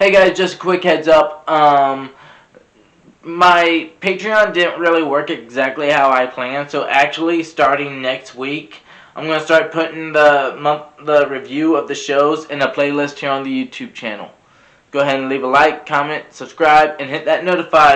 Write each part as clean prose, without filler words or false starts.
Hey guys, just a quick heads up. My Patreon didn't really work exactly how I planned, so actually starting next week, I'm gonna start putting the review of the shows in a playlist here on the YouTube channel. Go ahead and leave a like, comment, subscribe, and hit that notify.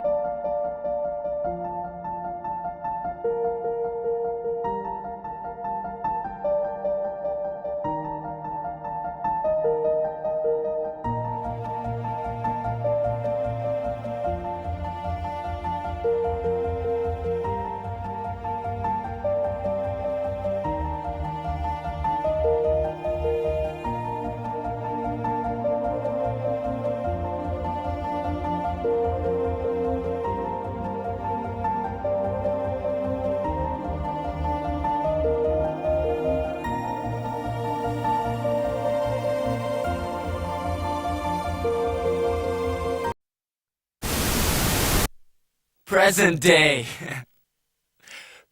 Present day.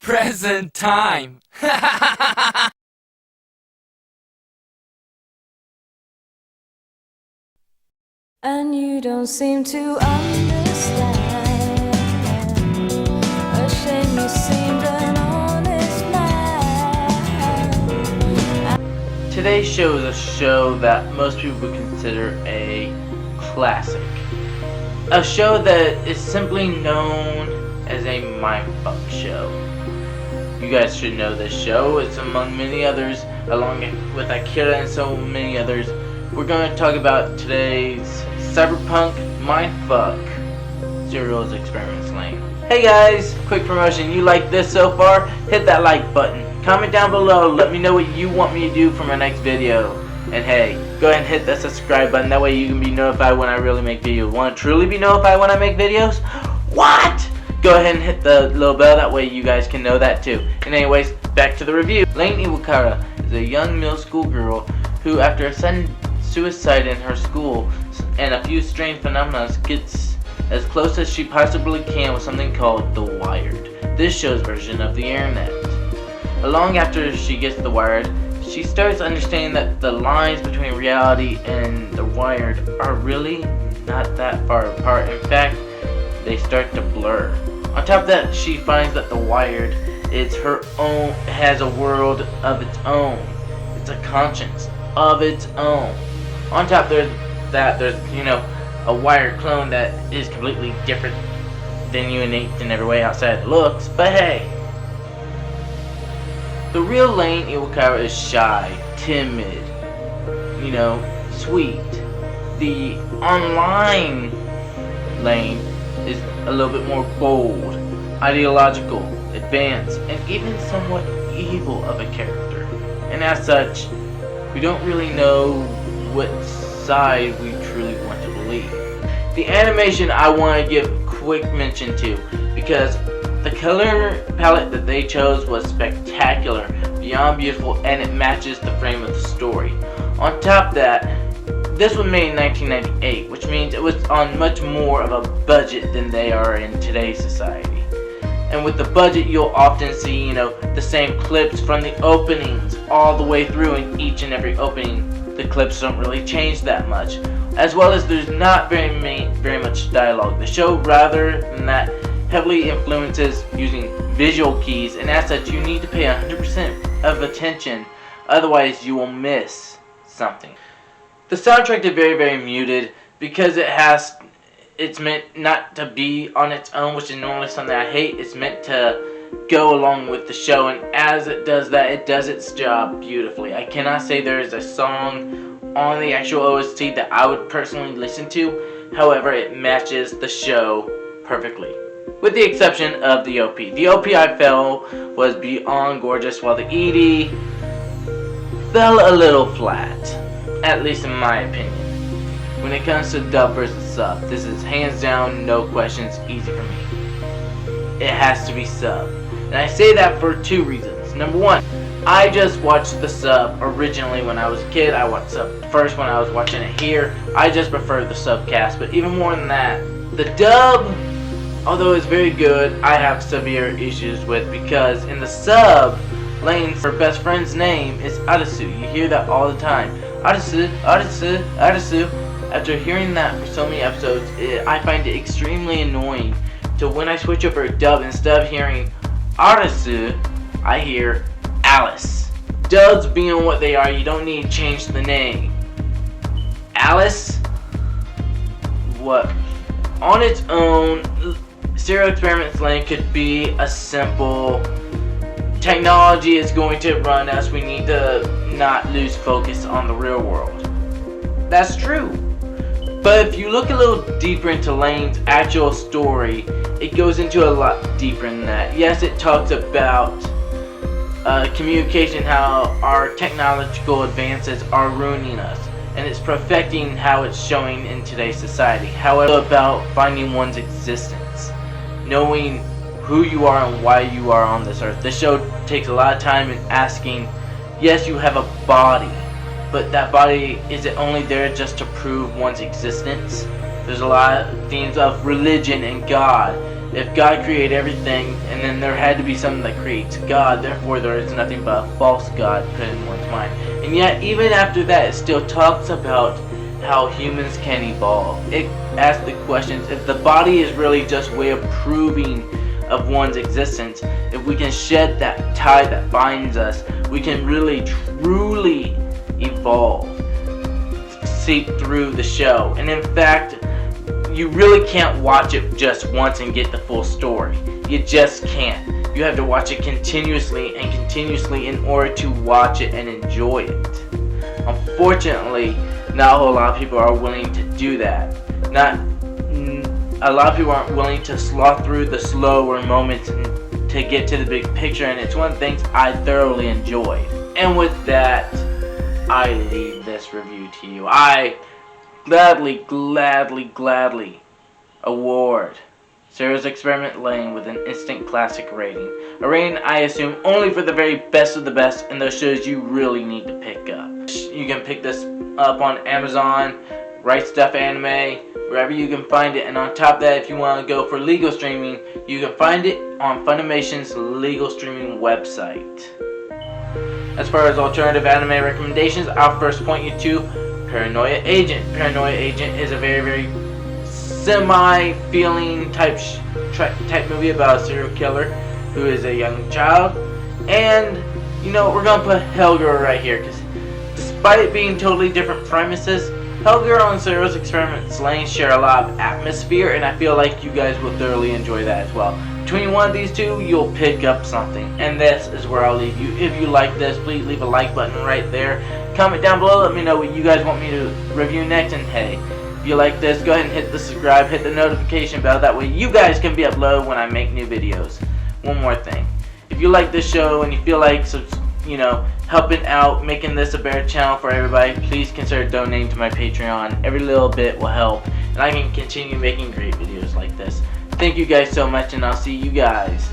Present time. And you don't seem to understand. A shame you seemed an honest man. Today's show is a show that most people would consider a classic. A show that is simply known as a mindfuck show. You guys should know this show. It's among many others, along with Akira and so many others. We're going to talk about today's cyberpunk mindfuck serials experiments Lain. Hey guys, quick promotion. You like this so far? Hit that like button. Comment down below. Let me know what you want me to do for my next video. And hey, go ahead and hit that subscribe button. That way you can be notified when I really make videos. Want to truly be notified when I make videos? What? Go ahead and hit the little bell. That way you guys can know that too. And anyways, back to the review. Lain Iwakara is a young middle school girl who, after a sudden suicide in her school and a few strange phenomena, gets as close as she possibly can with something called the Wired. This show's version of the internet. Long after she gets the Wired, she starts understanding that the lines between reality and the Wired are really not that far apart. In fact, they start to blur. On top of that, she finds that the Wired is her own, has a world of its own. It's a conscience of its own. On top of that, there's a Wired clone that is completely different than you in every way outside the looks. But hey. The real Lain Iwakara is shy, timid, sweet. The online Lain is a little bit more bold, ideological, advanced, and even somewhat evil of a character. And as such, we don't really know what side we truly want to believe. The animation I want to give quick mention to, because the color palette that they chose was spectacular, beyond beautiful, and it matches the frame of the story. On top of that, this was made in 1998, which means it was on much more of a budget than they are in today's society. And with the budget, you'll often see, the same clips from the openings all the way through, in each and every opening. The clips don't really change that much. As well as there's not very much dialogue. The show, rather than that, heavily influences using visual keys, and as such you need to pay 100% of attention, otherwise you will miss something. The soundtrack is very muted because it's meant not to be on its own, which is normally something I hate. It's meant to go along with the show, and as it does that, it does its job beautifully. I cannot say there is a song on the actual OST that I would personally listen to. However, it matches the show perfectly, with the exception of the OP. The OP I felt was beyond gorgeous, while the ED fell a little flat, at least in my opinion. When it comes to dub versus sub, this is hands down, no questions, easy for me. It has to be sub. And I say that for two reasons. Number one, I just watched the sub originally when I was a kid. I watched sub first when I was watching it here. I just prefer the subcast, but even more than that, the dub, although it's very good, I have severe issues with, because in the sub, Lain's, her best friend's name is Arisu. You hear that all the time. Arisu, Arisu, Arisu. After hearing that for so many episodes, I find it extremely annoying to when I switch over to dub, instead of hearing Arasu, I hear Alice. Dubs being what they are, you don't need to change the name. Alice? What? On its own, Serial Experiments Lain could be a simple technology is going to run us, we need to not lose focus on the real world. That's true. But if you look a little deeper into Lain's actual story, it goes into a lot deeper than that. Yes, it talks about communication, how our technological advances are ruining us, and it's perfecting how it's showing in today's society. However, about finding one's existence, knowing who you are and why you are on this earth. This show takes a lot of time in asking, yes, you have a body, but that body, is it only there just to prove one's existence? There's a lot of themes of religion and God. If God created everything, and then there had to be something that creates God, therefore there is nothing but a false God put in one's mind. And yet, even after that, it still talks about how humans can evolve. It asks the questions, if the body is really just a way of proving of one's existence, if we can shed that tie that binds us, we can really truly evolve, seep through the show. And in fact, you really can't watch it just once and get the full story. You just can't. You have to watch it continuously and continuously in order to watch it and enjoy it. Unfortunately, not a whole lot of people are willing to do that. A lot of people aren't willing to sloth through the slower moments to get to the big picture, and it's one of the things I thoroughly enjoyed. And with that, I leave this review to you. I gladly award Serial Experiment Lain with an instant classic rating. A rating I assume only for the very best of the best, and those shows you really need to pick up. You can pick this up on Amazon, Right Stuff Anime, wherever you can find it. And on top of that, if you want to go for legal streaming, you can find it on Funimation's legal streaming website. As far as alternative anime recommendations, I'll first point you to Paranoia Agent. Paranoia Agent is a very semi-feeling type movie about a serial killer who is a young child. And, you know, we're going to put Hellgirl right here, because despite it being totally different premises, Hellgirl and Serial Experiments Lain share a lot of atmosphere, and I feel like you guys will thoroughly enjoy that as well. Between one of these two, you'll pick up something. And this is where I'll leave you. If you like this, please leave a like button right there. Comment down below, let me know what you guys want me to review next. And hey, if you like this, go ahead and hit the subscribe, hit the notification bell. That way you guys can be uploaded when I make new videos. One more thing. If you like this show and you feel like, you know, helping out, making this a better channel for everybody, please consider donating to my Patreon. Every little bit will help, and I can continue making great videos like this. Thank you guys so much, and I'll see you guys